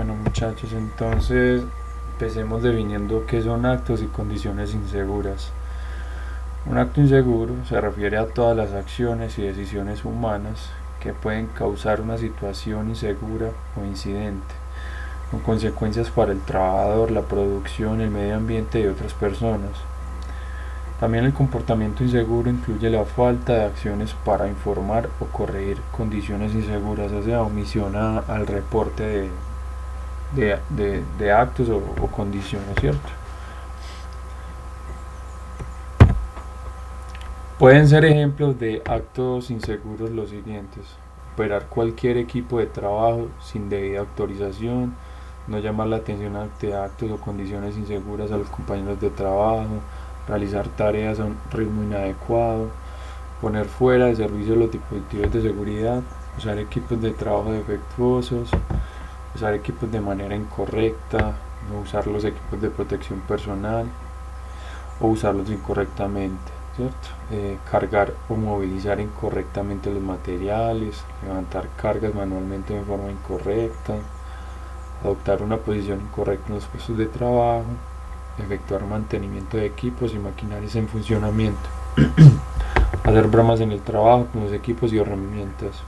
Bueno muchachos, entonces empecemos definiendo qué son actos y condiciones inseguras. Un acto inseguro se refiere a todas las acciones y decisiones humanas que pueden causar una situación insegura o incidente, con consecuencias para el trabajador, la producción, el medio ambiente y otras personas. También el comportamiento inseguro incluye la falta de acciones para informar o corregir condiciones inseguras, o sea, omisión al reporte de actos o condiciones, ¿cierto? Pueden ser ejemplos de actos inseguros los siguientes: operar cualquier equipo de trabajo sin debida autorización, no llamar la atención ante actos o condiciones inseguras a los compañeros de trabajo, realizar tareas a un ritmo inadecuado, poner fuera de servicio los dispositivos de seguridad, usar equipos de trabajo defectuosos, usar equipos de manera incorrecta, no usar los equipos de protección personal o usarlos incorrectamente, ¿cierto? Cargar o movilizar incorrectamente los materiales, levantar cargas manualmente de forma incorrecta, adoptar una posición incorrecta en los puestos de trabajo, efectuar mantenimiento de equipos y maquinarias en funcionamiento, hacer bromas en el trabajo con los equipos y herramientas,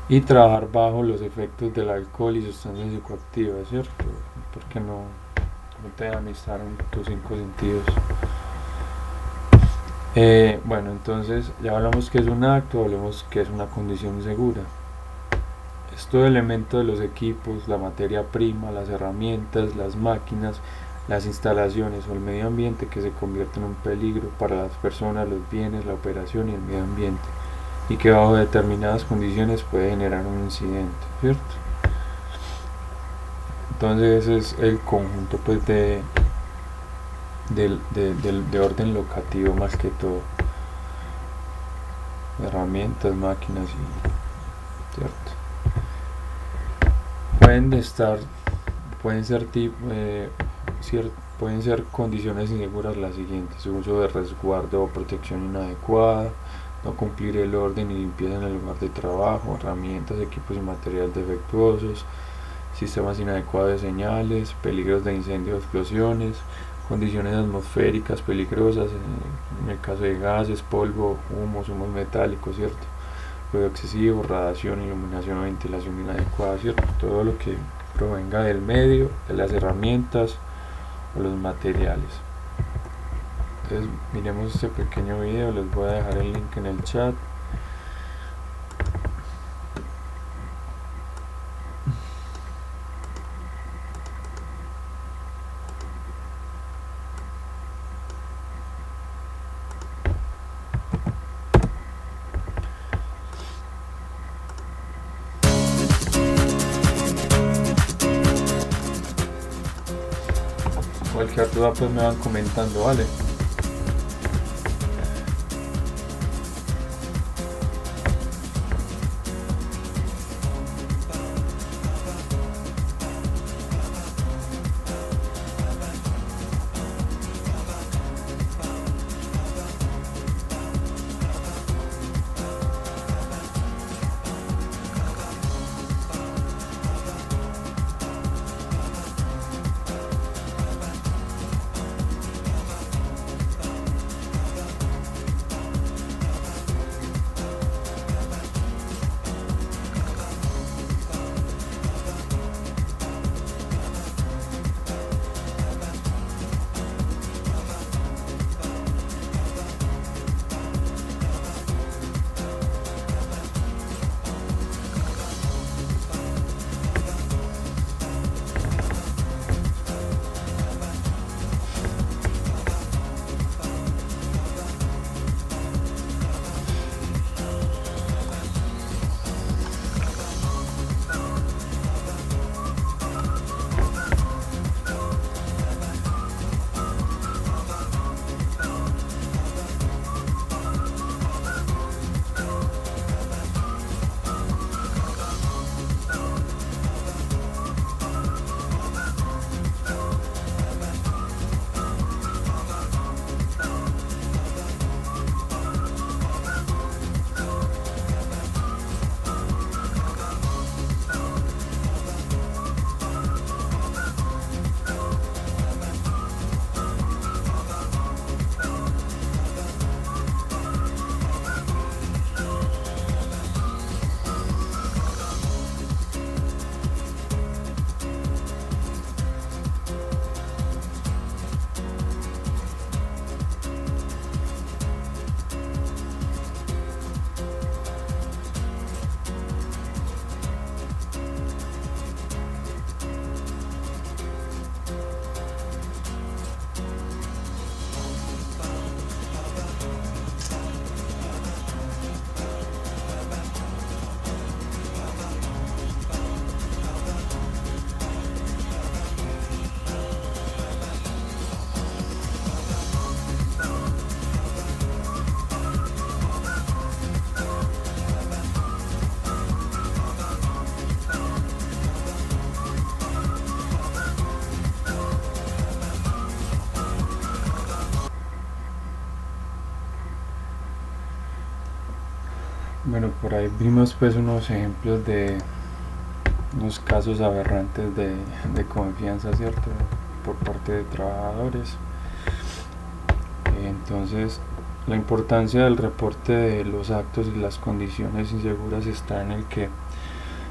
y trabajar bajo los efectos del alcohol y sustancias psicoactivas, ¿cierto? Porque no te dejan estar en tus cinco sentidos. Bueno, entonces ya hablamos que es un acto, hablemos que es una condición segura. Es todo elemento de los equipos, la materia prima, las herramientas, las máquinas, las instalaciones o el medio ambiente que se convierte en un peligro para las personas, los bienes, la operación y el medio ambiente, y que bajo determinadas condiciones puede generar un incidente, ¿cierto? Entonces ese es el conjunto pues de orden locativo, más que todo, herramientas, máquinas, y ¿cierto? Pueden ser pueden ser condiciones inseguras las siguientes: uso de resguardo o protección inadecuada, no cumplir el orden y limpieza en el lugar de trabajo, herramientas, equipos y materiales defectuosos, sistemas inadecuados de señales, peligros de incendio o explosiones, condiciones atmosféricas peligrosas, en el caso de gases, polvo, humos metálicos, ¿cierto? Ruido excesivo, radiación, iluminación o ventilación inadecuada, ¿cierto? Todo lo que provenga del medio, de las herramientas o los materiales. Entonces miremos este pequeño video, les voy a dejar el link en el chat. Cualquier duda pues me van comentando, ¿vale? Bueno, por ahí vimos pues unos ejemplos de unos casos aberrantes de confianza, ¿cierto? Por parte de trabajadores. Entonces, la importancia del reporte de los actos y las condiciones inseguras está en el que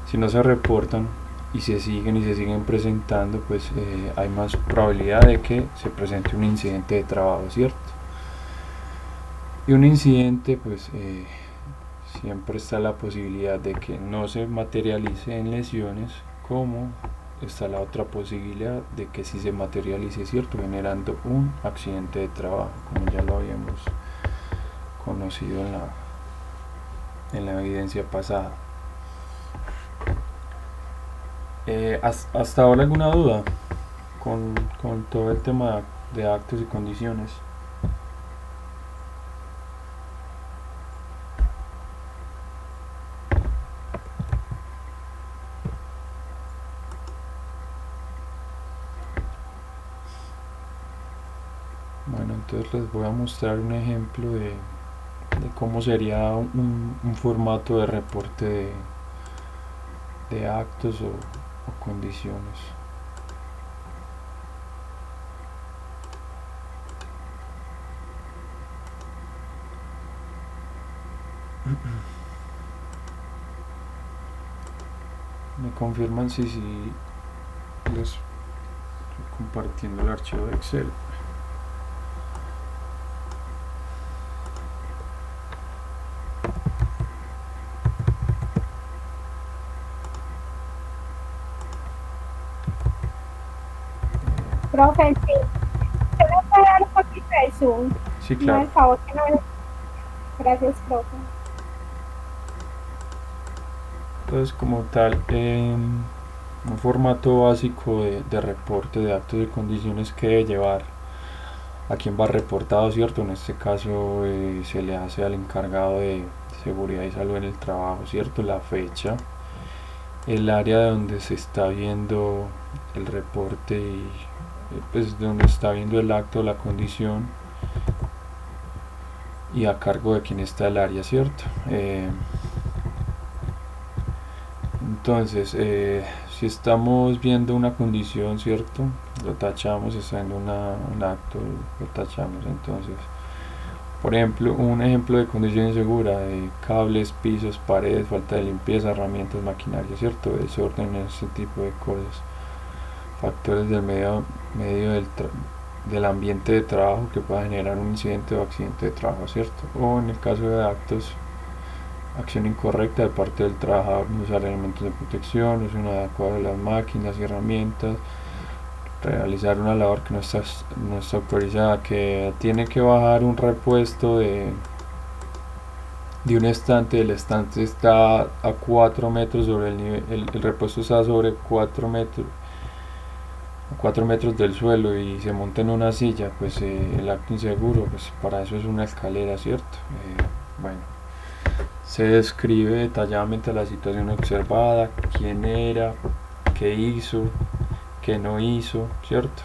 si no se reportan y se siguen presentando, pues hay más probabilidad de que se presente un incidente de trabajo, ¿cierto? Y un incidente, pues siempre está la posibilidad de que no se materialice en lesiones, como está la otra posibilidad de que sí se materialice, ¿cierto? Generando un accidente de trabajo, como ya lo habíamos conocido en la evidencia pasada. ¿Hasta ahora alguna duda con todo el tema de actos y condiciones? Bueno, entonces les voy a mostrar un ejemplo de cómo sería un formato de reporte de actos o condiciones. Me confirman si les estoy compartiendo el archivo de Excel. Profe, sí. ¿Se me puede dar un poquito de Zoom? Sí, No, claro. el favor que no. Gracias, profe. Entonces, como tal, un formato básico de reporte de actos y condiciones que debe llevar a quien va reportado, ¿cierto? En este caso se le hace al encargado de seguridad y salud en el trabajo, ¿cierto? La fecha, el área de donde se está viendo el reporte y pues donde está viendo el acto, la condición, y a cargo de quien está el área, ¿cierto? Entonces, si estamos viendo una condición, ¿cierto? Lo tachamos, está viendo un acto, lo tachamos. Entonces, por ejemplo, un ejemplo de condición insegura, de cables, pisos, paredes, falta de limpieza, herramientas, maquinaria, ¿cierto? Desorden, ese tipo de cosas. Factores del medio del ambiente de trabajo que pueda generar un incidente o accidente de trabajo, ¿cierto? O en el caso de actos, acción incorrecta de parte del trabajador, no usar elementos de protección, uso inadecuado de las máquinas y herramientas, realizar una labor que no está autorizada, que tiene que bajar un repuesto de un estante, el estante está a 4 metros sobre el nivel, el repuesto está sobre 4 metros del suelo y se monta en una silla, pues el acto inseguro, pues para eso es una escalera, ¿cierto? Bueno, se describe detalladamente la situación observada, quién era, qué hizo, qué no hizo, ¿cierto?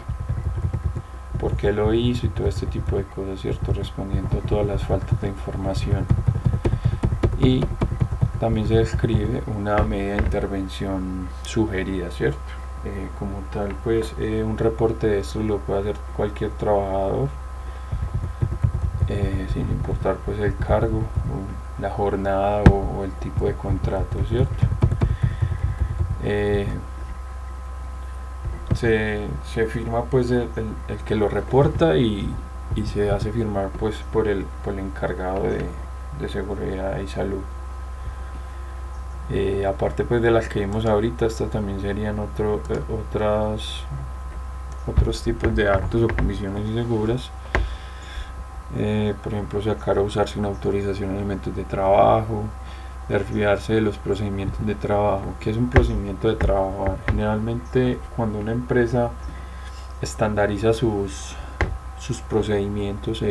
Por qué lo hizo y todo este tipo de cosas, ¿cierto? Respondiendo a todas las faltas de información. Y también se describe una medida de intervención sugerida, ¿cierto? Como tal, pues un reporte de esto lo puede hacer cualquier trabajador, sin importar pues el cargo, o la jornada o el tipo de contrato, ¿cierto? Se firma pues el que lo reporta y se hace firmar pues por el encargado de seguridad y salud. Aparte pues de las que vimos ahorita, estas también serían otros tipos de actos o condiciones inseguras. Por ejemplo, sacar o usar sin autorización elementos de trabajo, desviarse de los procedimientos de trabajo. ¿Qué es un procedimiento de trabajo? Generalmente cuando una empresa estandariza sus procedimientos,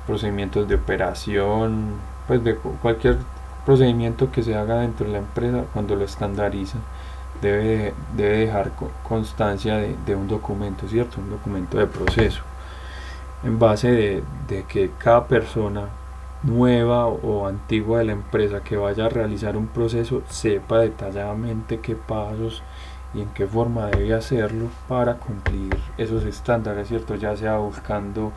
procedimientos de operación, pues de cualquier procedimiento que se haga dentro de la empresa, cuando lo estandariza debe dejar constancia de un documento, ¿cierto? Un documento de proceso, en base de que cada persona nueva o antigua de la empresa que vaya a realizar un proceso sepa detalladamente qué pasos y en qué forma debe hacerlo para cumplir esos estándares, ¿cierto? Ya sea buscando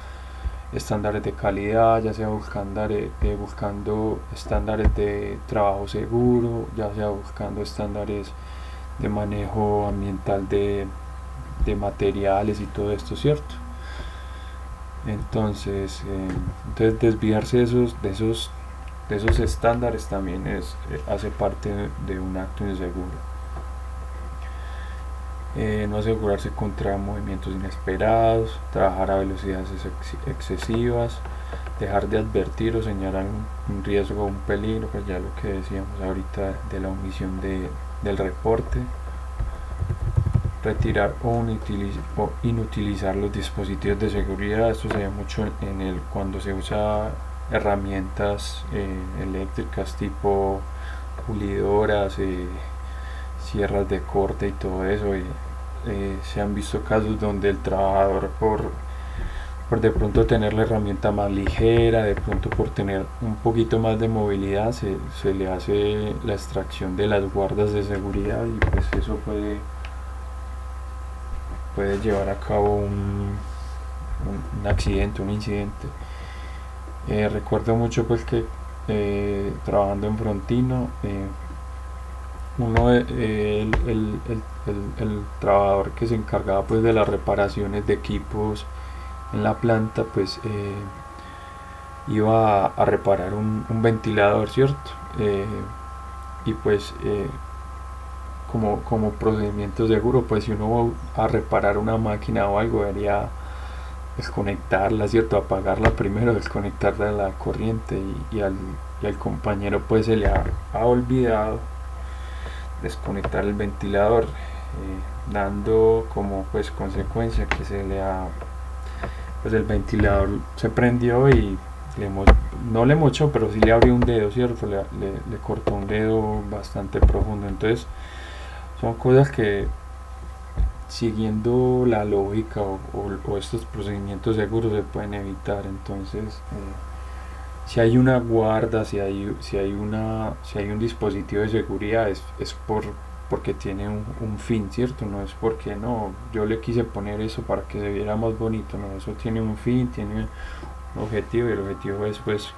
estándares de calidad, ya sea buscando estándares de trabajo seguro, ya sea buscando estándares de manejo ambiental de materiales y todo esto, ¿cierto? Entonces desviarse de esos estándares también hace parte de un acto inseguro. No asegurarse contra movimientos inesperados, trabajar a velocidades excesivas, dejar de advertir o señalar un riesgo o un peligro, pues ya lo que decíamos ahorita de la omisión del reporte, retirar o inutilizar los dispositivos de seguridad. Esto se ve mucho cuando se usa herramientas eléctricas tipo pulidoras, sierras de corte y todo eso. Se han visto casos donde el trabajador por de pronto tener la herramienta más ligera, de pronto por tener un poquito más de movilidad, se le hace la extracción de las guardas de seguridad y pues eso puede llevar a cabo un accidente, un incidente. Recuerdo mucho pues que trabajando en Frontino, el trabajador que se encargaba pues de las reparaciones de equipos en la planta pues iba a reparar un ventilador, cierto. Y pues como procedimiento seguro, pues si uno va a reparar una máquina o algo debería desconectarla, cierto, apagarla primero, desconectarla de la corriente y al compañero pues se le ha olvidado desconectar el ventilador, dando como pues consecuencia que pues el ventilador se prendió y no le mochó, pero sí le abrió un dedo, cierto, le cortó un dedo bastante profundo. Entonces son cosas que siguiendo la lógica o estos procedimientos seguros se pueden evitar. Entonces si hay una guarda, si hay un dispositivo de seguridad es porque tiene un fin, cierto, no es porque no, yo le quise poner eso para que se viera más bonito, no, eso tiene un fin, tiene un objetivo y el objetivo es pues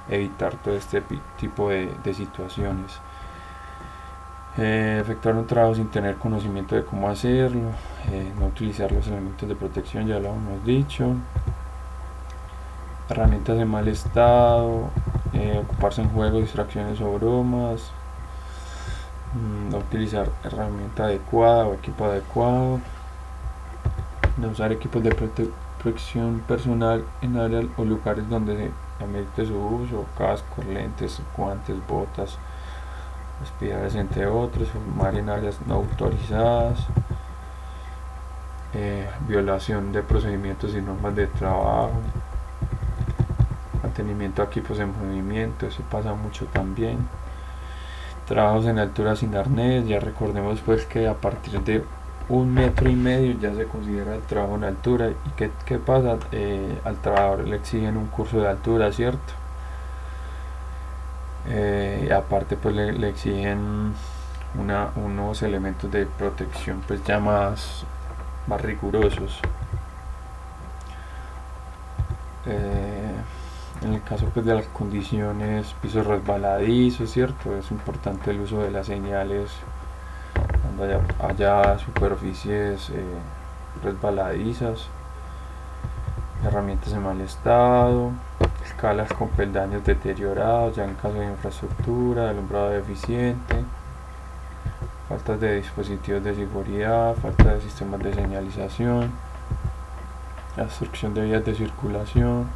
evitar todo este tipo de situaciones. Efectuar un trabajo sin tener conocimiento de cómo hacerlo, no utilizar los elementos de protección, ya lo hemos dicho, herramientas en mal estado, ocuparse en juegos, distracciones o bromas, no utilizar herramienta adecuada o equipo adecuado, no usar equipos de protección personal en áreas o lugares donde se amerite su uso, cascos, lentes, guantes, botas, aspiradores entre otros, fumar en áreas no autorizadas, violación de procedimientos y normas de trabajo, mantenimiento de equipos en movimiento, eso pasa mucho también. Trabajos en altura sin arnés, ya recordemos pues que a partir de 1,5 metros ya se considera el trabajo en altura. ¿Y qué pasa? Al trabajador le exigen un curso de altura, ¿cierto? Y aparte pues le exigen unos elementos de protección pues ya más rigurosos. En el caso pues de las condiciones, pisos resbaladizos, cierto, es importante el uso de las señales cuando haya superficies resbaladizas, herramientas en mal estado, escalas con peldaños deteriorados, ya en caso de infraestructura, alumbrado deficiente, faltas de dispositivos de seguridad, falta de sistemas de señalización, obstrucción de vías de circulación,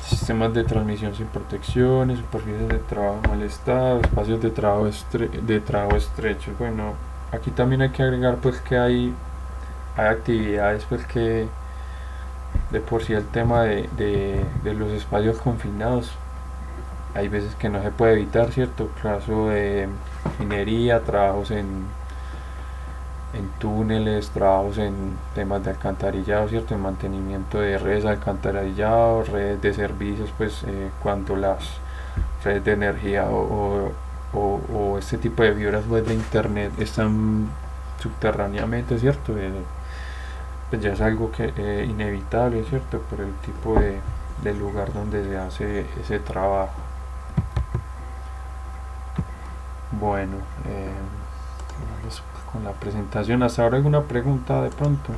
sistemas de transmisión sin protecciones, superficies de trabajo en mal estado, espacios de trabajo estrechos. Bueno, aquí también hay que agregar pues que hay actividades pues que de por sí el tema de los espacios confinados hay veces que no se puede evitar, cierto, caso de minería, trabajos en túneles, trabajos en temas de alcantarillado, ¿cierto? En mantenimiento de redes de alcantarillado, redes de servicios, pues cuando las redes de energía o este tipo de fibras web de internet están subterráneamente, ¿cierto? Pues ya es algo que inevitable, ¿cierto? Por el tipo de lugar donde se hace ese trabajo. Bueno, vamos con la presentación. ¿Hasta ahora alguna pregunta de pronto?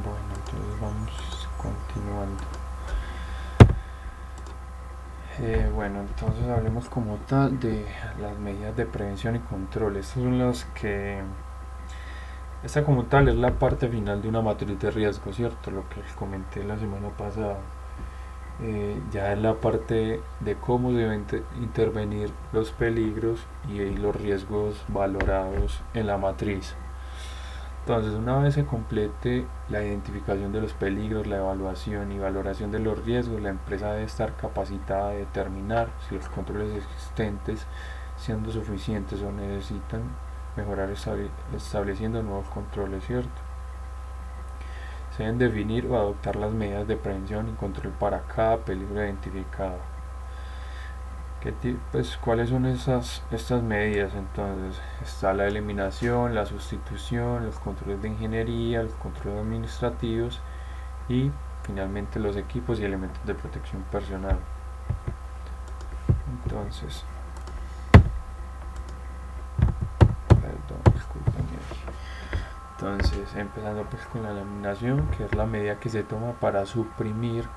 Bueno, entonces vamos continuando. Bueno, entonces hablemos como tal de las medidas de prevención y control. Estas son las que... Esta como tal es la parte final de una matriz de riesgo, ¿cierto? Lo que les comenté la semana pasada. Ya es la parte de cómo deben intervenir los peligros y los riesgos valorados en la matriz. Entonces, una vez se complete la identificación de los peligros, la evaluación y valoración de los riesgos, la empresa debe estar capacitada de determinar si los controles existentes siendo suficientes o necesitan mejorar estableciendo nuevos controles, ¿cierto? Se deben definir o adoptar las medidas de prevención y control para cada peligro identificado. Pues, ¿cuáles son estas medidas? Entonces está la eliminación, la sustitución, los controles de ingeniería, los controles administrativos y finalmente los equipos y elementos de protección personal. Entonces, empezando pues con la eliminación, que es la medida que se toma para suprimir,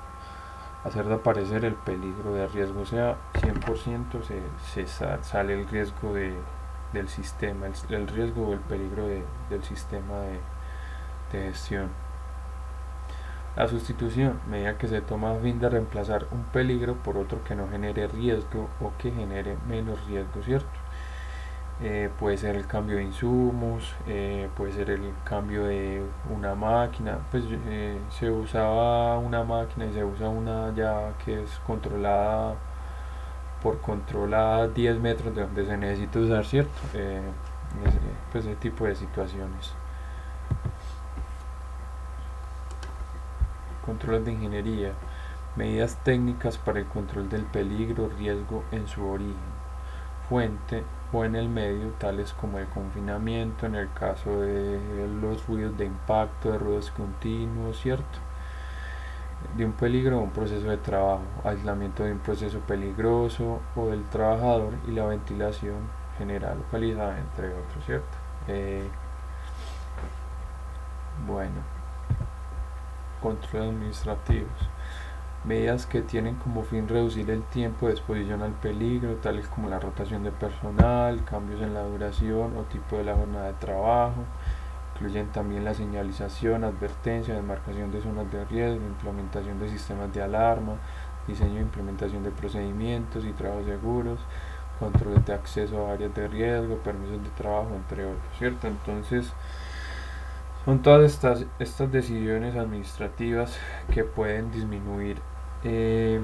hacer desaparecer el peligro de riesgo, o sea, 100% se sale el riesgo del sistema, el riesgo o el peligro del sistema de gestión. La sustitución, medida que se toma a fin de reemplazar un peligro por otro que no genere riesgo o que genere menos riesgo, ¿cierto? Puede ser el cambio de insumos, puede ser el cambio de una máquina. Pues se usaba una máquina y se usa una ya que es controlada por controlada 10 metros de donde se necesita usar, ¿cierto? Pues ese tipo de situaciones. Controles de ingeniería, medidas técnicas para el control del peligro, riesgo en su origen, fuente o en el medio, tales como el confinamiento en el caso de los ruidos de impacto, de ruidos continuos, ¿cierto? De un peligro o un proceso de trabajo, aislamiento de un proceso peligroso o del trabajador y la ventilación general localizada, entre otros, ¿cierto? Bueno, controles administrativos, medidas que tienen como fin reducir el tiempo de exposición al peligro, tales como la rotación de personal, cambios en la duración o tipo de la jornada de trabajo. Incluyen también la señalización, advertencia, demarcación de zonas de riesgo, implementación de sistemas de alarma, diseño e implementación de procedimientos y trabajos seguros, controles de acceso a áreas de riesgo, permisos de trabajo, entre otros, ¿cierto? Entonces, son todas estas decisiones administrativas que pueden disminuir el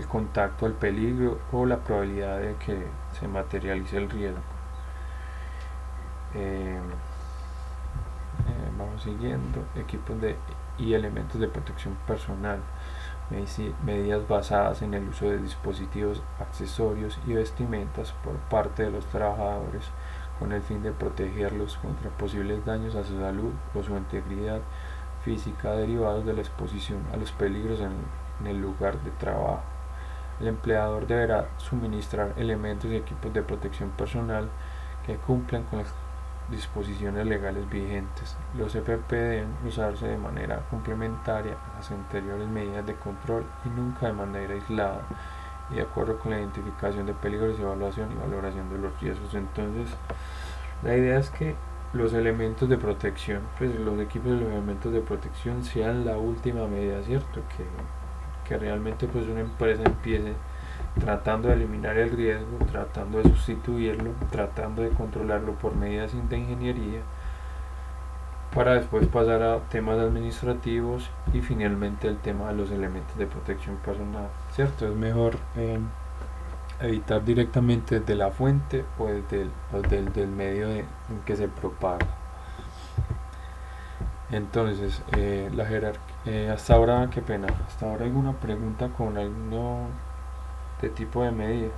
contacto al peligro o la probabilidad de que se materialice el riesgo. Vamos siguiendo. Equipos y elementos de protección personal, medidas basadas en el uso de dispositivos, accesorios y vestimentas por parte de los trabajadores con el fin de protegerlos contra posibles daños a su salud o su integridad física derivados de la exposición a los peligros en el lugar de trabajo. El empleador deberá suministrar elementos y equipos de protección personal que cumplan con las disposiciones legales vigentes. Los EPP deben usarse de manera complementaria a las anteriores medidas de control y nunca de manera aislada y de acuerdo con la identificación de peligros, evaluación y valoración de los riesgos. Entonces, la idea es que los elementos de protección, pues los equipos y los elementos de protección sean la última medida, ¿cierto? Que realmente pues una empresa empiece tratando de eliminar el riesgo, tratando de sustituirlo, tratando de controlarlo por medidas de ingeniería, para después pasar a temas administrativos y finalmente el tema de los elementos de protección personal, ¿cierto? Es mejor evitar directamente desde la fuente o desde el medio en que se propaga. Entonces, la jerarquía, hasta ahora, qué pena, hasta ahora alguna pregunta con alguno de tipo de medida.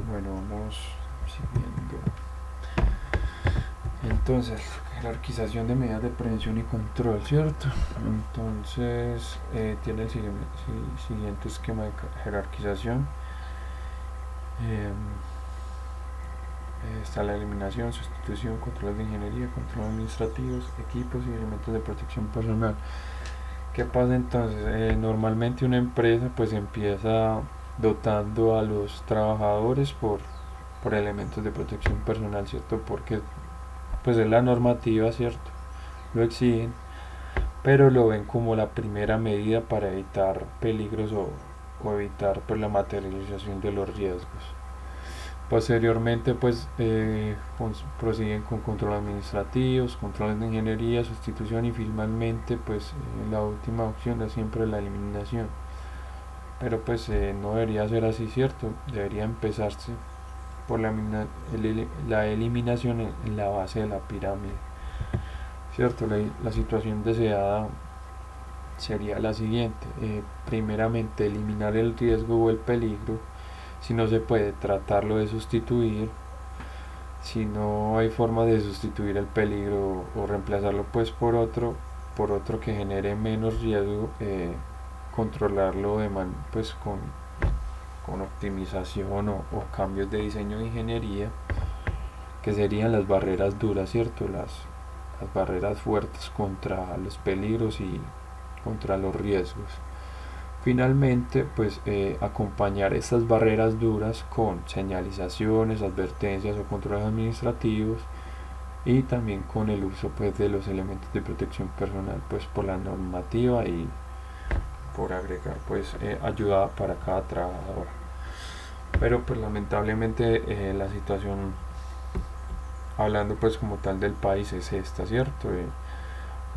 Bueno, vamos siguiendo. Entonces, jerarquización de medidas de prevención y control, ¿cierto? Entonces, tiene el siguiente esquema de jerarquización. Está la eliminación, sustitución, control de ingeniería, control administrativos, equipos y elementos de protección personal. ¿Qué pasa entonces? Normalmente una empresa pues empieza dotando a los trabajadores por elementos de protección personal, ¿cierto? Porque pues es la normativa, ¿cierto? Lo exigen, pero lo ven como la primera medida para evitar peligros o evitar pues la materialización de los riesgos. Posteriormente pues prosiguen con control administrativos, controles de ingeniería, sustitución y finalmente pues la última opción es siempre la eliminación. Pero pues no debería ser así, ¿cierto? Debería empezarse por la eliminación en la base de la pirámide, ¿cierto? La situación deseada sería la siguiente. Primeramente eliminar el riesgo o el peligro. Si no se puede, tratarlo de sustituir. Si no hay forma de sustituir el peligro o reemplazarlo pues por otro que genere menos riesgo, controlarlo pues con optimización o cambios de diseño de ingeniería, que serían las barreras duras, ¿cierto? Las barreras fuertes contra los peligros y contra los riesgos. Finalmente, pues acompañar estas barreras duras con señalizaciones, advertencias o controles administrativos, y también con el uso pues de los elementos de protección personal pues por la normativa y por agregar pues ayuda para cada trabajador. Pero pues lamentablemente la situación, hablando pues como tal del país, es esta, ¿cierto?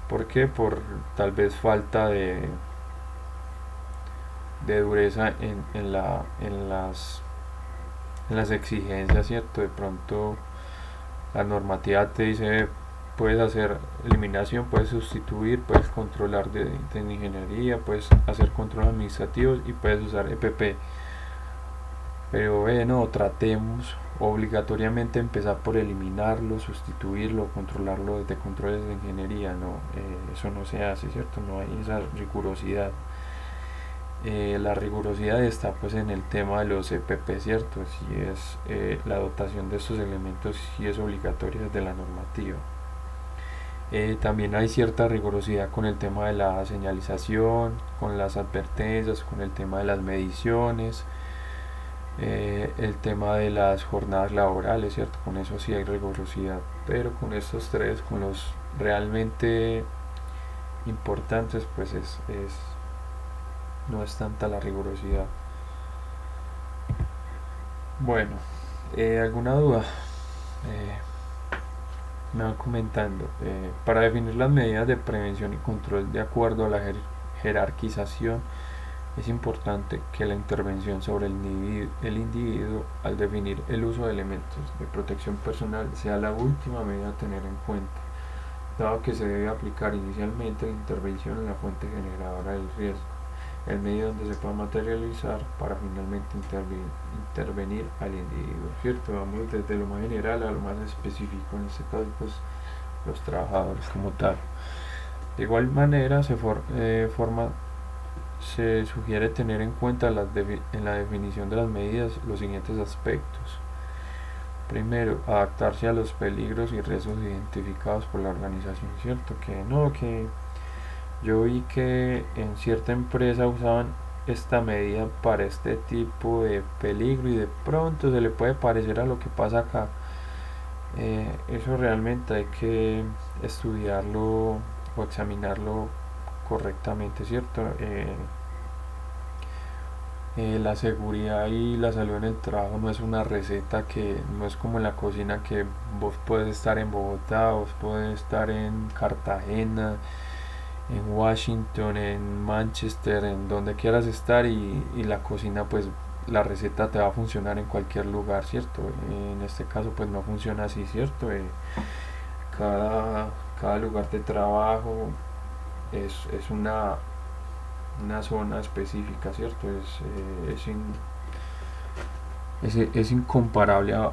¿Por qué? Por tal vez falta de dureza en las exigencias, ¿cierto? De pronto la normativa te dice puedes hacer eliminación, puedes sustituir, puedes controlar de ingeniería, puedes hacer control administrativos y puedes usar EPP. Pero bueno, tratemos obligatoriamente empezar por eliminarlo, sustituirlo, controlarlo desde controles de ingeniería. No, eso no se hace, ¿cierto? No hay esa rigurosidad. La rigurosidad está pues en el tema de los EPP, ¿cierto? Si es la dotación de estos elementos, si es obligatoria desde la normativa. También hay cierta rigurosidad con el tema de la señalización, con las advertencias, con el tema de las mediciones, el tema de las jornadas laborales, ¿cierto? Con eso sí hay rigurosidad, pero con estos tres, con los realmente importantes, pues no es tanta la rigurosidad. Bueno, ¿alguna duda? Me van comentando. Para definir las medidas de prevención y control de acuerdo a la jerarquización, es importante que la intervención sobre el individuo al definir el uso de elementos de protección personal sea la última medida a tener en cuenta, dado que se debe aplicar inicialmente la intervención en la fuente generadora del riesgo, el medio donde se pueda materializar para finalmente intervenir al individuo, ¿cierto? Vamos desde lo más general a lo más específico, en este caso pues los trabajadores como tal. De igual manera se se sugiere tener en cuenta en la definición de las medidas los siguientes aspectos. Primero, adaptarse a los peligros y riesgos identificados por la organización, ¿cierto? Que no, que yo vi que en cierta empresa usaban esta medida para este tipo de peligro y de pronto se le puede parecer a lo que pasa acá. Eso realmente hay que estudiarlo o examinarlo correctamente, ¿cierto? La seguridad y la salud en el trabajo no es una receta, que no es como en la cocina, que vos puedes estar en Bogotá, vos puedes estar en Cartagena, en Washington, en Manchester, en donde quieras estar, y la cocina, pues la receta te va a funcionar en cualquier lugar, ¿cierto? En este caso pues no funciona así, ¿cierto? Cada, cada lugar de trabajo es una zona específica, ¿cierto? Es incomparable a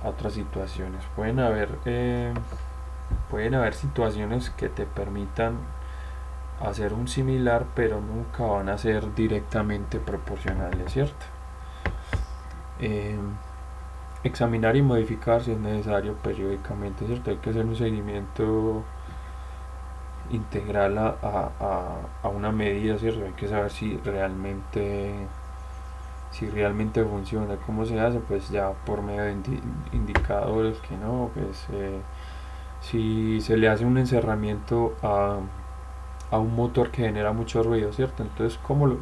otras situaciones. Pueden haber situaciones que te permitan hacer un similar, pero nunca van a ser directamente proporcionales, ¿cierto? Eh, Examinar y modificar si es necesario periódicamente, ¿cierto? Hay que hacer un seguimiento integral a una medida, ¿cierto? Hay que saber si realmente funciona. ¿Cómo se hace? Pues ya por medio de indicadores, que no, pues si se le hace un encerramiento a un motor que genera mucho ruido, ¿cierto? Entonces, ¿cómo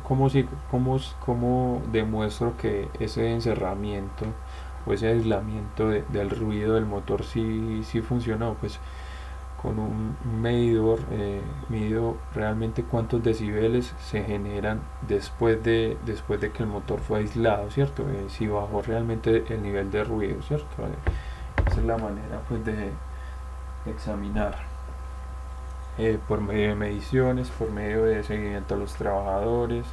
demuestro que ese encerramiento o ese aislamiento del ruido del motor sí funcionó? Pues con un medidor, mido realmente cuántos decibeles se generan después de que el motor fue aislado, ¿cierto? Si bajó realmente el nivel de ruido, ¿cierto? Esa es la manera pues de examinar, por medio de mediciones, por medio de seguimiento a los trabajadores,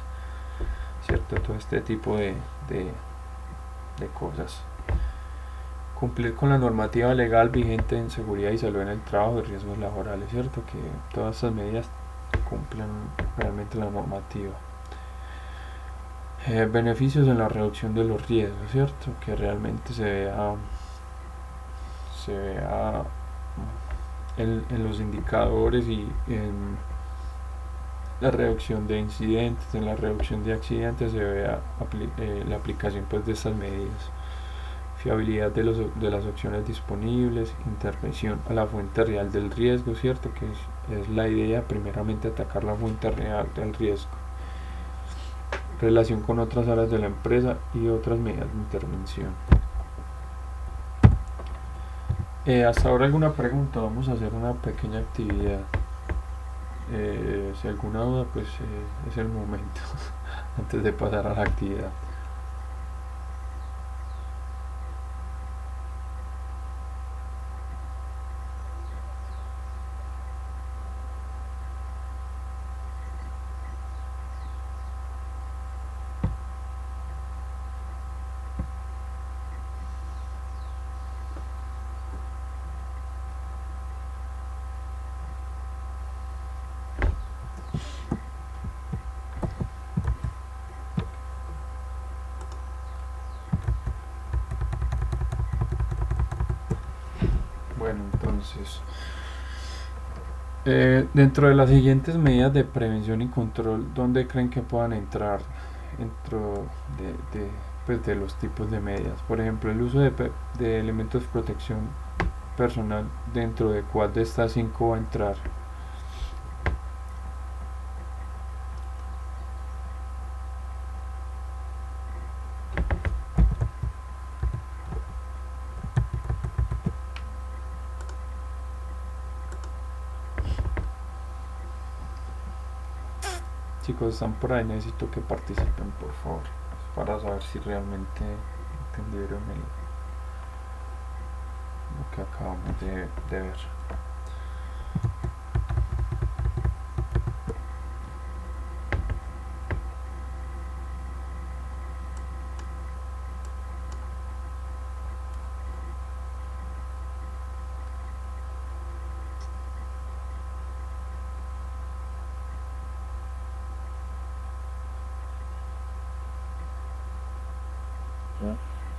¿cierto? Todo este tipo de cosas. Cumplir con la normativa legal vigente en seguridad y salud en el trabajo y riesgos laborales, ¿cierto? Que todas estas medidas cumplan realmente la normativa. Beneficios en la reducción de los riesgos, ¿cierto? Que realmente se vea en los indicadores y en la reducción de incidentes, en la reducción de accidentes, se vea la aplicación pues de estas medidas. Fiabilidad de las opciones disponibles, intervención a la fuente real del riesgo, ¿cierto? Que es la idea, primeramente atacar la fuente real del riesgo. Relación con otras áreas de la empresa y otras medidas de intervención. Hasta ahora alguna pregunta, vamos a hacer una pequeña actividad. Si alguna duda, pues es el momento antes de pasar a la actividad. Bueno, entonces, dentro de las siguientes medidas de prevención y control, ¿dónde creen que puedan entrar dentro pues, de los tipos de medidas? Por ejemplo, el uso de elementos de protección personal, ¿dentro de cuál de estas cinco va a entrar? Chicos, están por ahí, necesito que participen, por favor, para saber si realmente entendieron lo que acabamos de ver.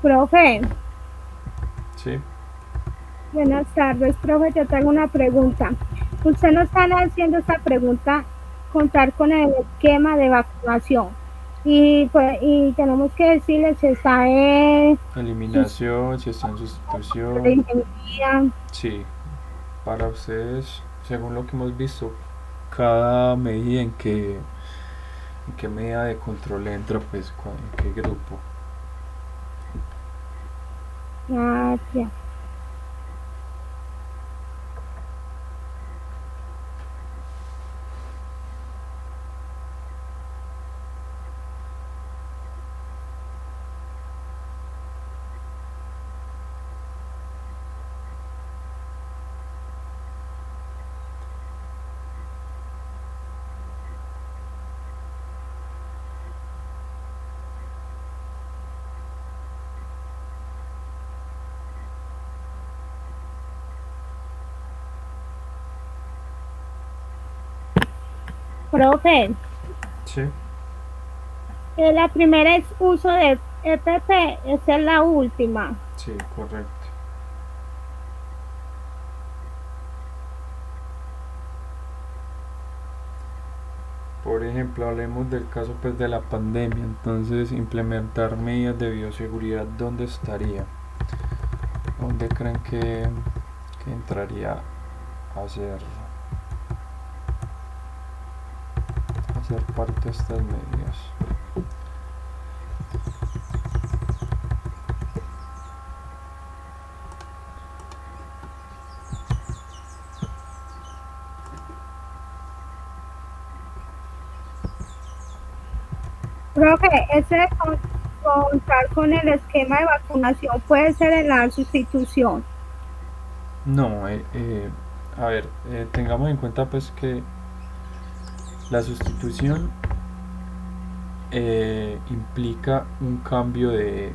Profe, Sí, buenas tardes, profe. Yo tengo una pregunta. Usted nos está haciendo esta pregunta, contar con el esquema de vacunación. Y tenemos que decirle si está en eliminación, si está en de sustitución. ingeniería. Sí, para ustedes, según lo que hemos visto, cada medida en qué medida de control entra, pues en qué grupo. Gracias. Profe, Sí, la primera es uso de EPP, esa es la última. sí, correcto. Por ejemplo, hablemos del caso pues de la pandemia, entonces implementar medidas de bioseguridad, ¿dónde estaría? ¿Dónde creen que entraría a ser parte de estas medidas? Profe, contar con el esquema de vacunación puede ser en la sustitución. No, a ver, tengamos en cuenta pues que la sustitución implica un cambio de,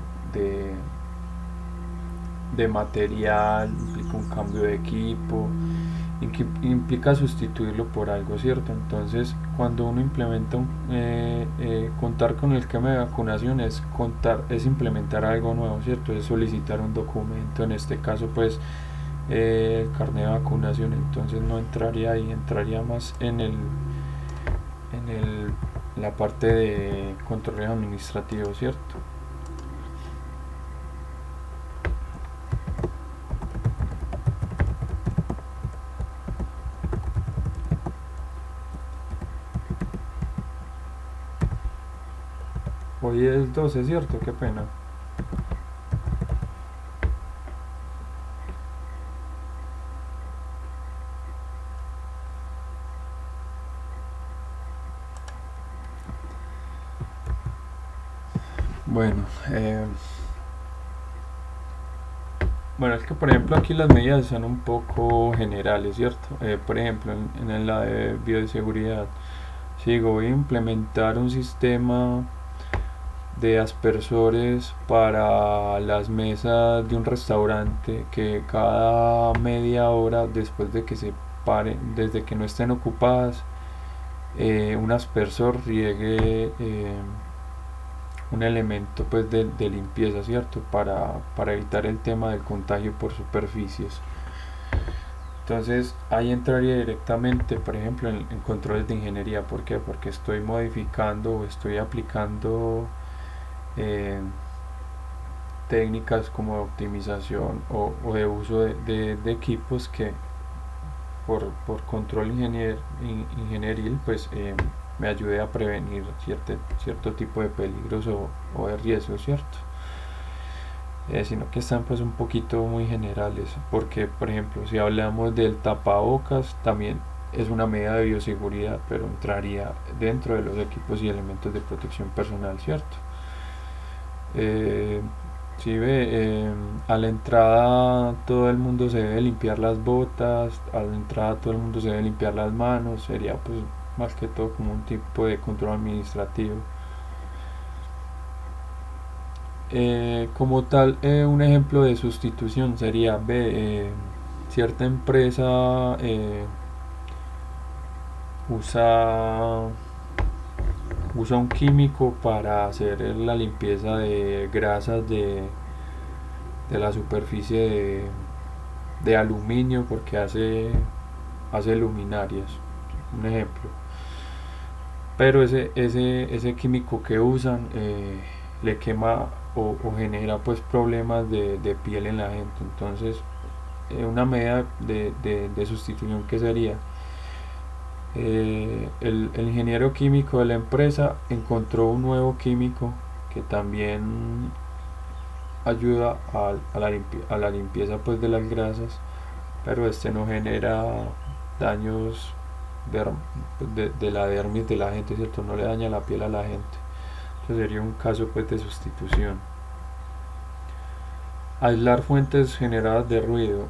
de material, implica un cambio de equipo, implica sustituirlo por algo, ¿cierto? Entonces, cuando uno implementa contar con el esquema de vacunación es implementar algo nuevo, ¿cierto? Es solicitar un documento, en este caso, pues, el carnet de vacunación, entonces no entraría ahí, entraría más la parte de control administrativo, ¿cierto? Hoy es 12, ¿cierto? Qué pena. Bueno, bueno, es que por ejemplo aquí las medidas son un poco generales, ¿cierto? Por ejemplo, en la de bioseguridad, si digo, voy a implementar un sistema de aspersores para las mesas de un restaurante que cada media hora después de que se paren, desde que no estén ocupadas, un aspersor riegue un elemento pues de limpieza, ¿cierto? Para evitar el tema del contagio por superficies. Entonces ahí entraría directamente, por ejemplo, en controles de ingeniería. ¿Por qué? Porque estoy modificando o estoy aplicando eh, técnicas como de optimización o de uso de equipos que por control ingenieril pues me ayude a prevenir cierto tipo de peligros o de riesgos, ¿cierto? Sino que están pues un poquito muy generales, porque por ejemplo si hablamos del tapabocas también es una medida de bioseguridad, pero entraría dentro de los equipos y elementos de protección personal, ¿cierto? Eh, si ve, a la entrada todo el mundo se debe limpiar las botas, a la entrada todo el mundo se debe limpiar las manos, sería pues más que todo como un tipo de control administrativo. Como tal, un ejemplo de sustitución sería cierta empresa usa usa un químico para hacer la limpieza de grasas de la superficie de aluminio, porque hace luminarias, un ejemplo. Pero ese químico que usan le quema o genera pues problemas de piel en la gente. Entonces una medida de sustitución que sería el ingeniero químico de la empresa encontró un nuevo químico que también ayuda a la limpieza pues de las grasas, pero este no genera daños de la dermis de la gente, ¿cierto? No le daña la piel a la gente. Entonces sería un caso pues de sustitución. Aislar fuentes generadas de ruido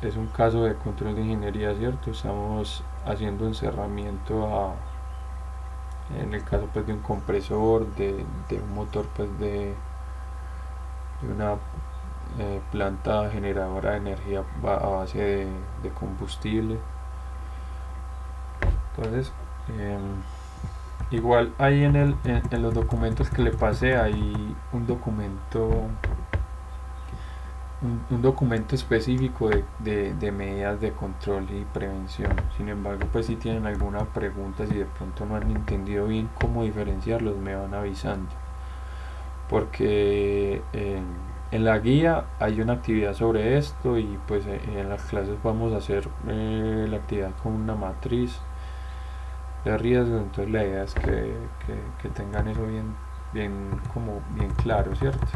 es un caso de control de ingeniería, ¿cierto? Estamos haciendo encerramiento en el caso pues de un compresor, de un motor pues de una planta generadora de energía a base de combustible. Entonces igual ahí en los documentos que le pasé hay un documento específico de medidas de control y prevención. Sin embargo, pues si tienen alguna pregunta, si de pronto no han entendido bien cómo diferenciarlos, me van avisando, porque en la guía hay una actividad sobre esto, y pues en las clases vamos a hacer la actividad con una matriz de riesgo. Entonces la idea es que tengan eso bien claro, ¿cierto?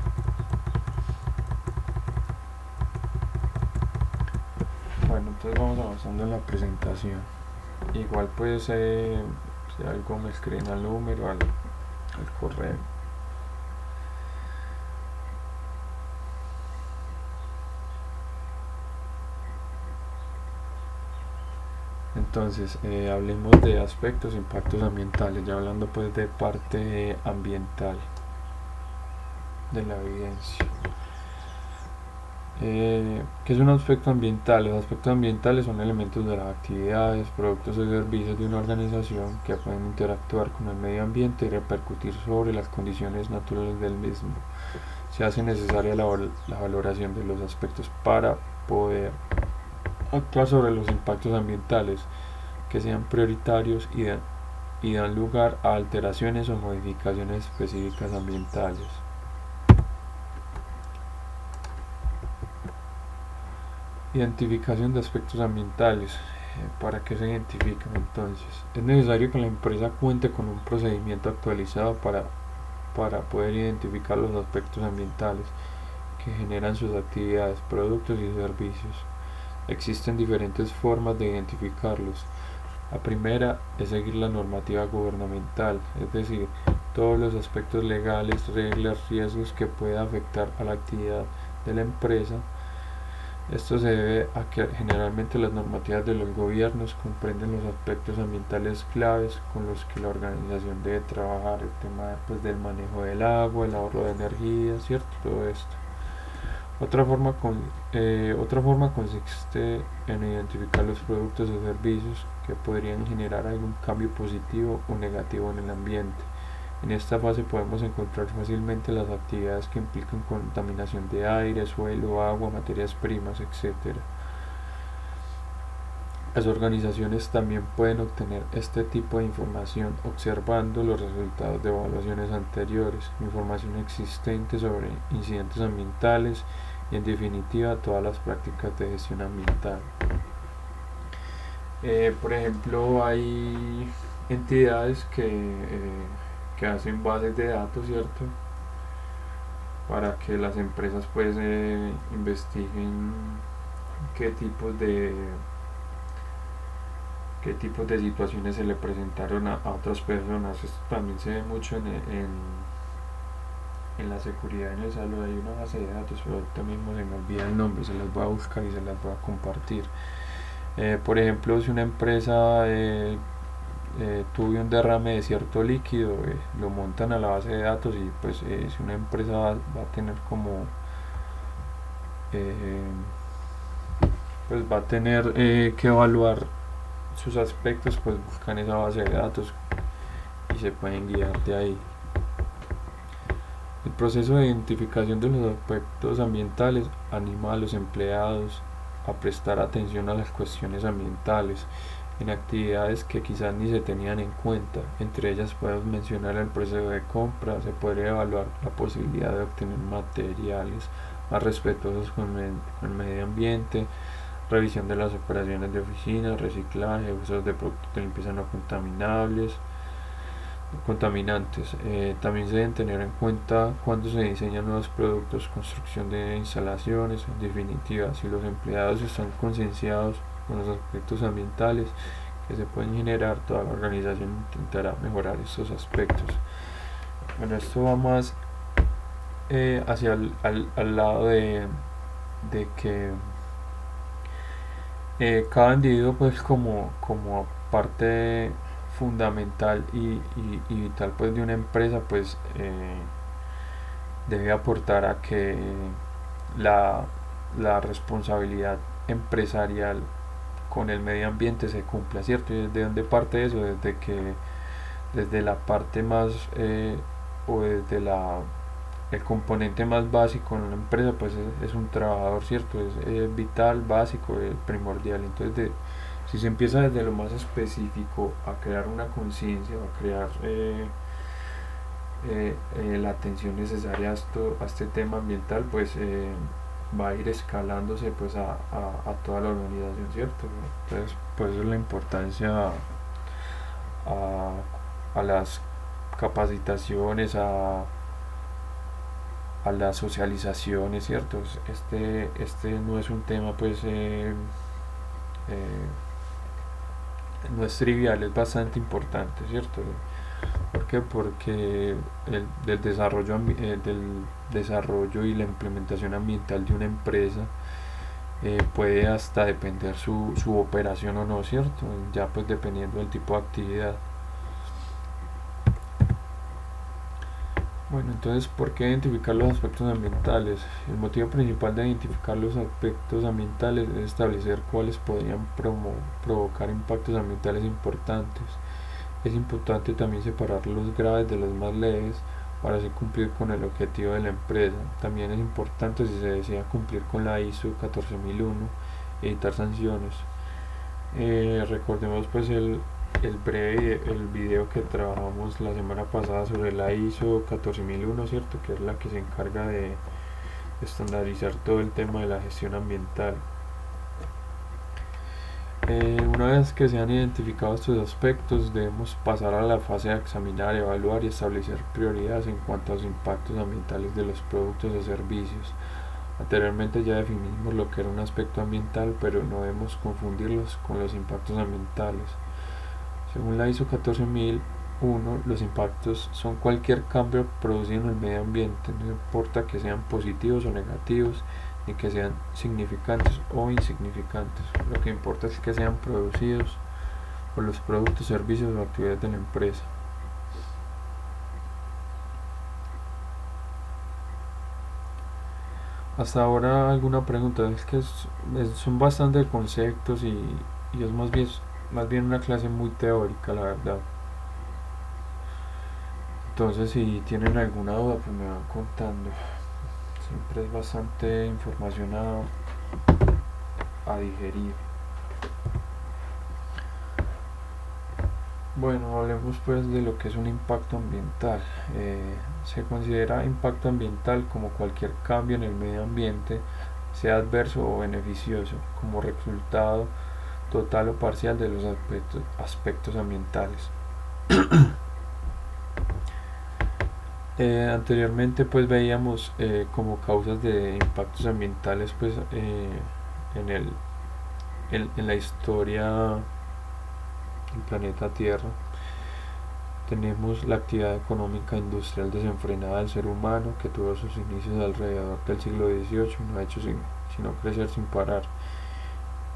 Bueno, entonces vamos avanzando en la presentación. Igual pues si algo me escriben al número, al correo. Entonces hablemos de aspectos, impactos ambientales, ya hablando pues de parte ambiental de la evidencia. ¿Qué es un aspecto ambiental? Los aspectos ambientales son elementos de las actividades, productos o servicios de una organización que pueden interactuar con el medio ambiente y repercutir sobre las condiciones naturales del mismo. Se hace necesaria la valoración de los aspectos para poder actuar sobre los impactos ambientales que sean prioritarios y dan lugar a alteraciones o modificaciones específicas ambientales. Identificación de aspectos ambientales. ¿Para qué se identifican entonces? Es necesario que la empresa cuente con un procedimiento actualizado para poder identificar los aspectos ambientales que generan sus actividades, productos y servicios. Existen diferentes formas de identificarlos. La primera es seguir la normativa gubernamental, es decir, todos los aspectos legales, reglas, riesgos que pueda afectar a la actividad de la empresa. Esto se debe a que generalmente las normativas de los gobiernos comprenden los aspectos ambientales claves con los que la organización debe trabajar, el tema pues, del manejo del agua, el ahorro de energía, ¿cierto? Todo esto. Otra forma consiste en identificar los productos o servicios que podrían generar algún cambio positivo o negativo en el ambiente. En esta fase podemos encontrar fácilmente las actividades que implican contaminación de aire, suelo, agua, materias primas, etc. Las organizaciones también pueden obtener este tipo de información observando los resultados de evaluaciones anteriores, información existente sobre incidentes ambientales y en definitiva todas las prácticas de gestión ambiental. Por ejemplo, hay entidades que hacen bases de datos, ¿cierto? Para que las empresas pues investiguen qué tipos de situaciones se le presentaron a otras personas. Esto también se ve mucho en la seguridad en el salud. Hay una base de datos, pero ahorita mismo se me olvida el nombre, se las voy a buscar y se las voy a compartir. Por ejemplo, si una empresa tuvo un derrame de cierto líquido, lo montan a la base de datos, y pues si una empresa va a tener como pues va a tener que evaluar sus aspectos, pues buscan esa base de datos y se pueden guiar de ahí. El proceso de identificación de los aspectos ambientales anima a los empleados a prestar atención a las cuestiones ambientales en actividades que quizás ni se tenían en cuenta. Entre ellas podemos mencionar el proceso de compra. Se podría evaluar la posibilidad de obtener materiales más respetuosos con el medio ambiente, revisión de las operaciones de oficina, reciclaje, usos de productos de limpieza no contaminantes. También se deben tener en cuenta cuando se diseñan nuevos productos, construcción de instalaciones. En definitiva, si los empleados están concienciados con los aspectos ambientales que se pueden generar, toda la organización intentará mejorar estos aspectos. Bueno, esto va más hacia al lado de que cada individuo, pues como parte fundamental y vital, pues de una empresa, pues debe aportar a que la responsabilidad empresarial con el medio ambiente se cumpla, ¿cierto? ¿Y desde dónde parte eso? Desde la parte más o desde el componente más básico en una empresa, pues es un trabajador, ¿cierto? Es vital, básico, primordial. Entonces, si se empieza desde lo más específico a crear una conciencia, a crear la atención necesaria a este tema ambiental, pues va a ir escalándose pues a toda la organización, ¿cierto? Entonces, por eso la importancia a las capacitaciones, a las socializaciones, ¿cierto? Este no es un tema pues no es trivial, es bastante importante, ¿cierto? ¿Por qué? Porque del desarrollo y la implementación ambiental de una empresa puede hasta depender su operación o no, ¿cierto? Ya pues dependiendo del tipo de actividad. Bueno, entonces, ¿por qué identificar los aspectos ambientales? El motivo principal de identificar los aspectos ambientales es establecer cuáles podrían provocar impactos ambientales importantes. Es importante también separar los graves de los más leves para así cumplir con el objetivo de la empresa. También es importante, si se desea cumplir con la ISO 14001, evitar sanciones. Recordemos pues el video que trabajamos la semana pasada sobre la ISO 14001, ¿cierto? Que es la que se encarga de estandarizar todo el tema de la gestión ambiental. Una vez que se han identificado estos aspectos, debemos pasar a la fase de examinar, evaluar y establecer prioridades en cuanto a los impactos ambientales de los productos o servicios. Anteriormente ya definimos lo que era un aspecto ambiental, pero no debemos confundirlos con los impactos ambientales. Según la ISO 14001, los impactos son cualquier cambio producido en el medio ambiente, no importa que sean positivos o negativos, ni que sean significantes o insignificantes. Lo que importa es que sean producidos por los productos, servicios o actividades de la empresa. Hasta ahora, alguna pregunta. Es que son bastante conceptos y es más bien una clase muy teórica, la verdad. Entonces, si tienen alguna duda, pues me van contando. Siempre es bastante información a digerir. Bueno, hablemos pues de lo que es un impacto ambiental. Se considera impacto ambiental como cualquier cambio en el medio ambiente, sea adverso o beneficioso, como resultado total o parcial de los aspectos ambientales. Anteriormente pues veíamos como causas de impactos ambientales pues en la historia del planeta Tierra. Tenemos la actividad económica industrial desenfrenada del ser humano, que tuvo sus inicios alrededor del siglo XVIII y no ha hecho sino crecer sin parar.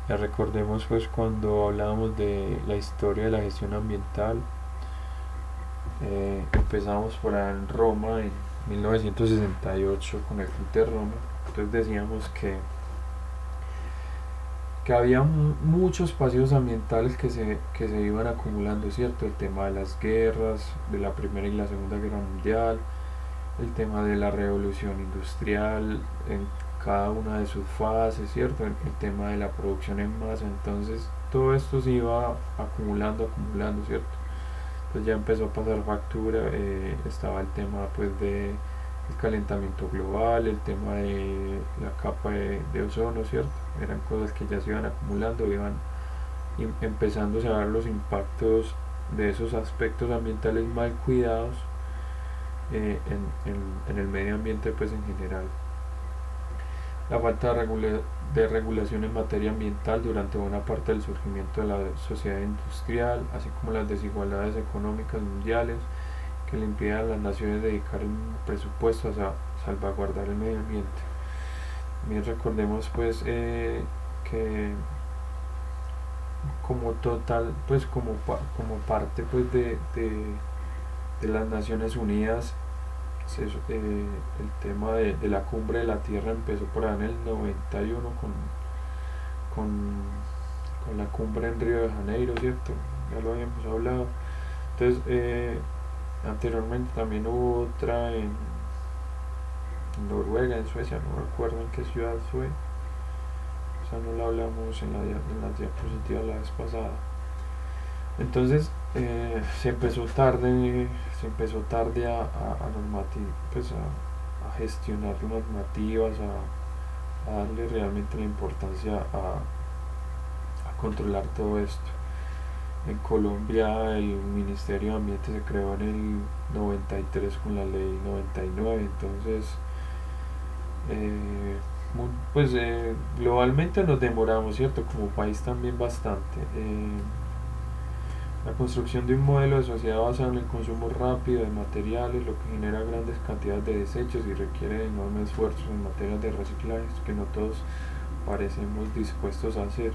Recordemos pues cuando hablábamos de la historia de la gestión ambiental, empezamos por ahí en Roma en 1968 con el Club de Roma. Entonces decíamos que que había muchos pasivos ambientales que se iban acumulando, ¿cierto? El tema de las guerras, de la Primera y la Segunda Guerra Mundial, el tema de la revolución industrial en cada una de sus fases, ¿cierto? El tema de la producción en masa, entonces todo esto se iba acumulando, ¿cierto? Entonces ya empezó a pasar factura, estaba el tema pues de el calentamiento global, el tema de la capa de ozono, ¿cierto? Eran cosas que ya se iban acumulando, iban empezándose a ver los impactos de esos aspectos ambientales mal cuidados en el medio ambiente pues en general. La falta de regulación en materia ambiental durante buena parte del surgimiento de la sociedad industrial, así como las desigualdades económicas mundiales que le impiden a las naciones dedicar un presupuesto a salvaguardar el medio ambiente. Bien, recordemos pues que como total pues como parte pues de las Naciones Unidas, el tema de la cumbre de la Tierra empezó por ahí en el 91 con, con la cumbre en Río de Janeiro, ¿cierto? Ya lo habíamos hablado. Entonces, anteriormente también hubo otra en Noruega, en Suecia, no recuerdo en qué ciudad fue. O sea, no la hablamos en las diapositivas la vez pasada. Entonces, se empezó tarde pues a gestionar normativas, a darle realmente la importancia a controlar todo esto. En Colombia el Ministerio de Ambiente se creó en el 93 con la ley 99, entonces pues globalmente nos demoramos, ¿cierto? Como país también bastante. La construcción de un modelo de sociedad basado en el consumo rápido de materiales, lo que genera grandes cantidades de desechos y requiere enormes esfuerzos en materia de reciclaje que no todos parecemos dispuestos a hacer.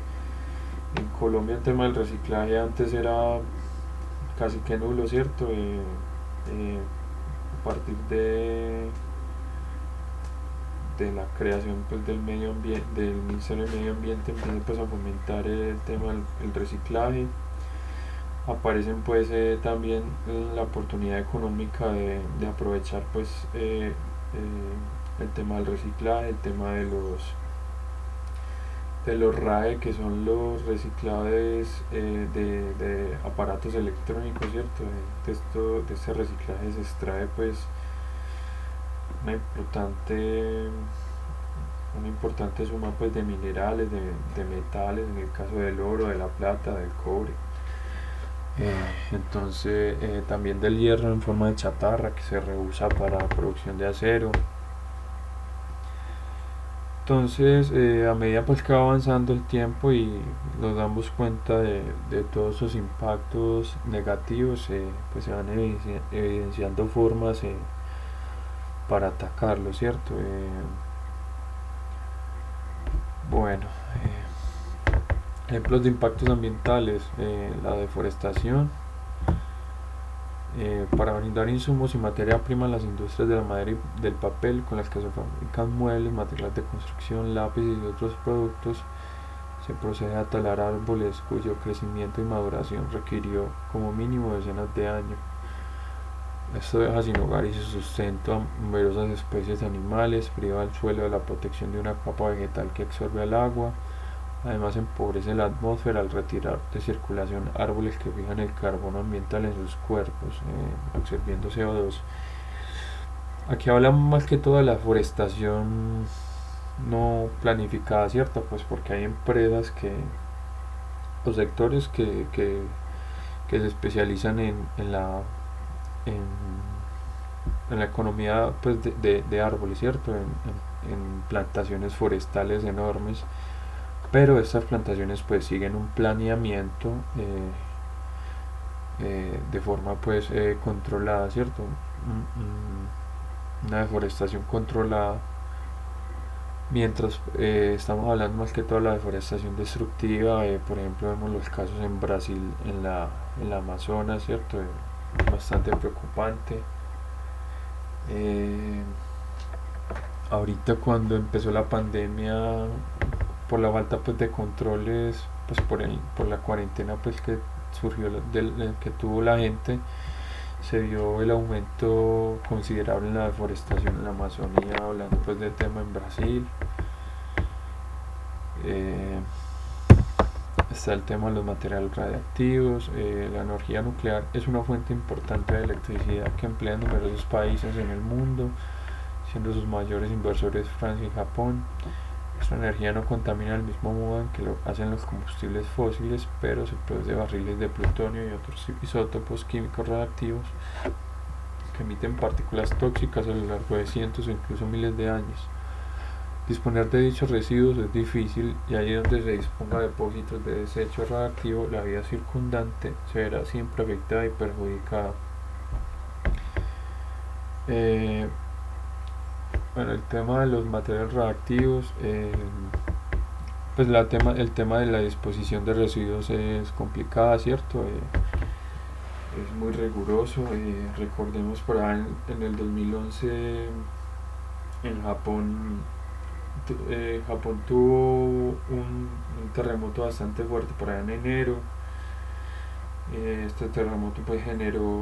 En Colombia el tema del reciclaje antes era casi que nulo, ¿cierto? A partir de la creación pues, del Ministerio del Medio Ambiente empieza pues, a fomentar el tema del reciclaje. Aparecen pues también la oportunidad económica de aprovechar pues el tema del reciclaje, el tema de los RAE, que son los reciclajes de aparatos electrónicos, ¿cierto? De este reciclaje se extrae pues una importante suma pues de minerales, de metales, en el caso del oro, de la plata, del cobre. Entonces también del hierro en forma de chatarra que se reusa para la producción de acero. Entonces a medida pues que va avanzando el tiempo y nos damos cuenta de todos esos impactos negativos, pues se van evidenciando formas para atacarlo, ¿cierto? Bueno, ejemplos de impactos ambientales, la deforestación, para brindar insumos y materia prima a las industrias de la madera y del papel con las que se fabrican muebles, materiales de construcción, lápices y otros productos, se procede a talar árboles cuyo crecimiento y maduración requirió como mínimo decenas de años. Esto deja sin hogar y su sustento a numerosas especies de animales, priva al suelo de la protección de una capa vegetal que absorbe el agua. Además empobrece la atmósfera al retirar de circulación árboles que fijan el carbono ambiental en sus cuerpos, absorbiendo CO2. Aquí hablamos más que todo de la forestación no planificada, ¿cierto? Pues porque hay empresas o sectores que se especializan en la economía pues, de árboles, ¿cierto? En plantaciones forestales enormes, pero estas plantaciones pues siguen un planeamiento de forma pues controlada, ¿cierto? Una deforestación controlada, mientras estamos hablando más que todo de la deforestación destructiva. Por ejemplo vemos los casos en Brasil, en la Amazonas, ¿cierto? Bastante preocupante. Ahorita cuando empezó la pandemia por la falta pues de controles, pues por la cuarentena pues que surgió que tuvo la gente, se vio el aumento considerable en la deforestación en la Amazonía, hablando pues del tema en Brasil. Está el tema de los materiales radiactivos. La energía nuclear es una fuente importante de electricidad que emplean numerosos países en el mundo, siendo sus mayores inversores Francia y Japón. Esta energía no contamina del mismo modo en que lo hacen los combustibles fósiles, pero se produce barriles de plutonio y otros isótopos químicos radiactivos que emiten partículas tóxicas a lo largo de cientos o incluso miles de años. Disponer de dichos residuos es difícil, y allí donde se disponga de depósitos de desecho radioactivo, la vida circundante se verá siempre afectada y perjudicada. Bueno, el tema de los materiales radioactivos, pues el tema de la disposición de residuos es complicada, ¿cierto? Es muy riguroso. Recordemos por ahí en el 2011 en Japón tuvo un terremoto bastante fuerte por allá en enero. Este terremoto pues generó,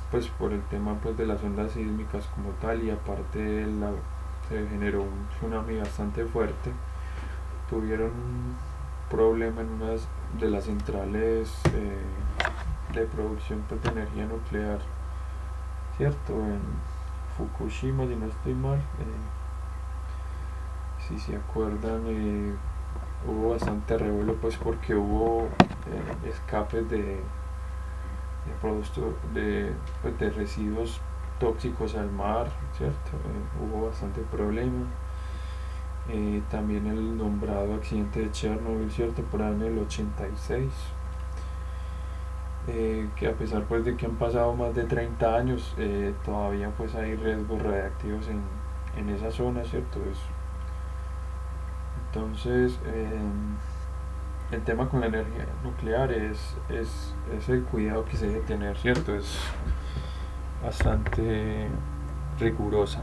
pues por el tema pues de las ondas sísmicas como tal, y aparte se generó un tsunami bastante fuerte. Tuvieron un problema en una de las centrales de producción pues, de energía nuclear, ¿cierto? En Fukushima, si no estoy mal. Si se acuerdan, hubo bastante revuelo pues porque hubo escapes de residuos tóxicos al mar, ¿cierto? Hubo bastante problema. También el nombrado accidente de Chernobyl, ¿cierto? Por ahí en el 86, que a pesar pues de que han pasado más de 30 años, todavía pues hay riesgos radiactivos en esa zona, ¿cierto? Entonces, el tema con la energía nuclear es el cuidado que se debe tener, ¿cierto? Es bastante rigurosa.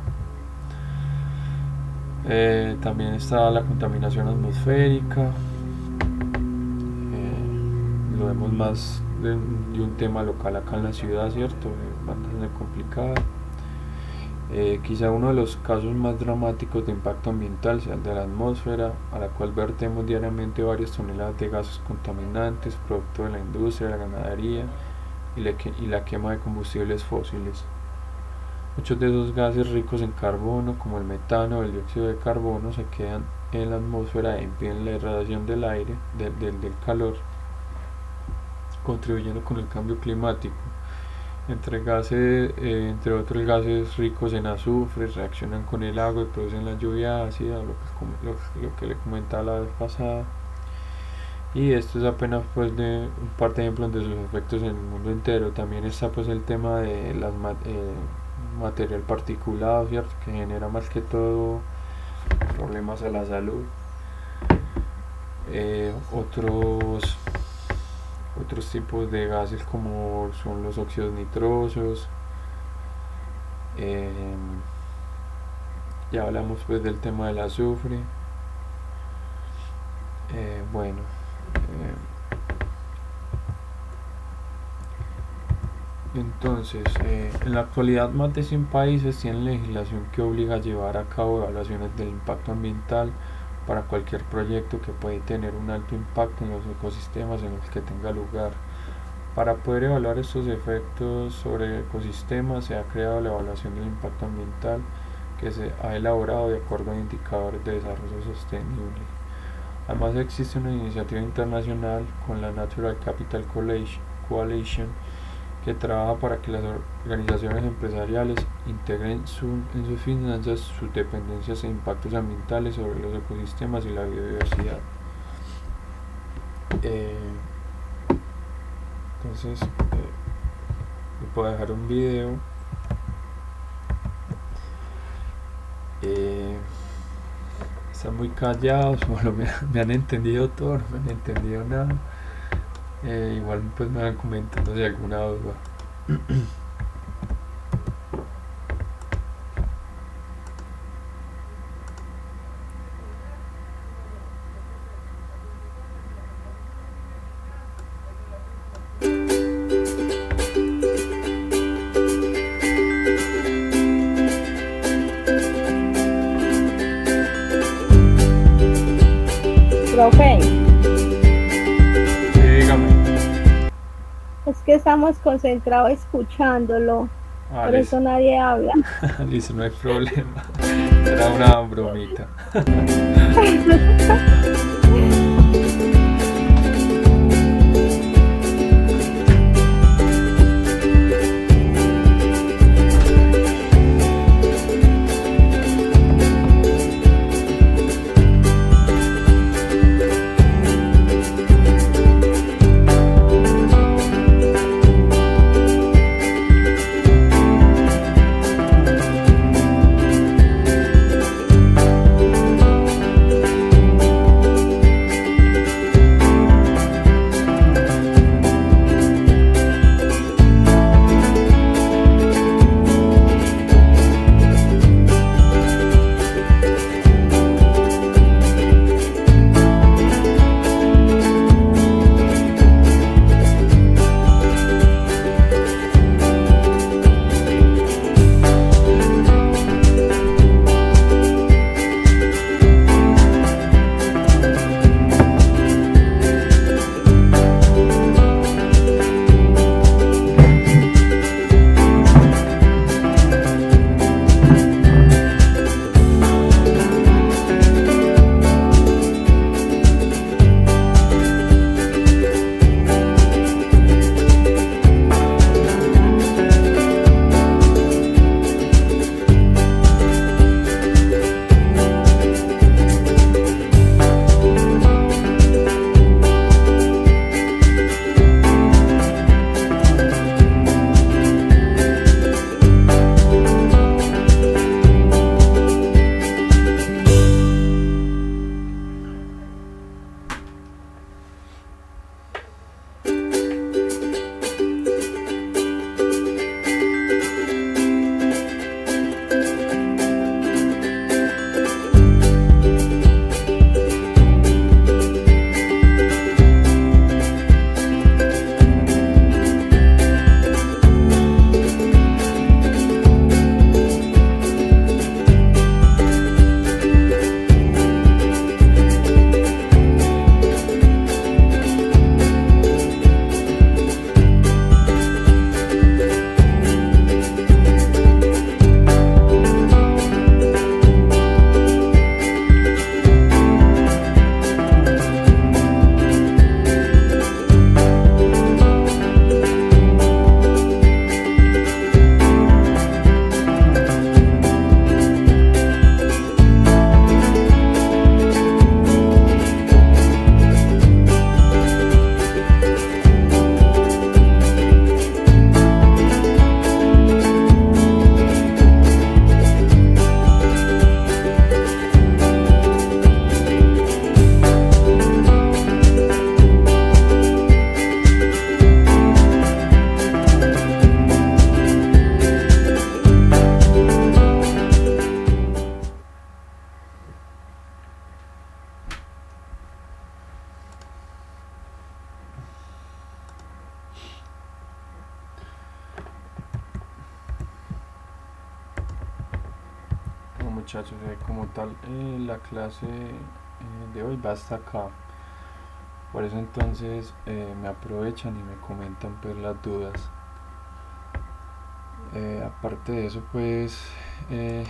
También está la contaminación atmosférica. Lo vemos más de un tema local acá en la ciudad, ¿cierto? Bastante complicada. Quizá uno de los casos más dramáticos de impacto ambiental sea el de la atmósfera, a la cual vertemos diariamente varias toneladas de gases contaminantes producto de la industria, la ganadería y la quema de combustibles fósiles. Muchos de esos gases ricos en carbono, como el metano o el dióxido de carbono, se quedan en la atmósfera e impiden la irradiación del aire, del calor, contribuyendo con el cambio climático. Entre otros gases ricos en azufre, reaccionan con el agua y producen la lluvia ácida, lo que le comentaba la vez pasada. Y esto es apenas pues de un par de ejemplos de sus efectos en el mundo entero. También está pues el tema de material particulado, ¿cierto? Que genera más que todo problemas a la salud. Otros tipos de gases como son los óxidos nitrosos. Ya hablamos pues del tema del azufre. Entonces, en la actualidad más de 100 países tienen legislación que obliga a llevar a cabo evaluaciones del impacto ambiental para cualquier proyecto que puede tener un alto impacto en los ecosistemas en los que tenga lugar. Para poder evaluar estos efectos sobre el ecosistema, se ha creado la evaluación del impacto ambiental, que se ha elaborado de acuerdo a indicadores de desarrollo sostenible. Además, existe una iniciativa internacional con la Natural Capital Coalition que trabaja para que las organizaciones empresariales integren en sus finanzas sus dependencias e impactos ambientales sobre los ecosistemas y la biodiversidad. Entonces, les puedo dejar un video. Están muy callados, bueno, me han entendido todo, no me han entendido nada. Igual pues me van comentando si alguna duda. Profe, Sí, dígame. es que estamos concentrados escuchándolo, Ah, por listo. eso nadie habla. Listo, no hay problema. Era una bromita. Bueno, muchachos, como tal, la clase de hoy va hasta acá. Por eso entonces me aprovechan y me comentan pues las dudas. Aparte de eso, pues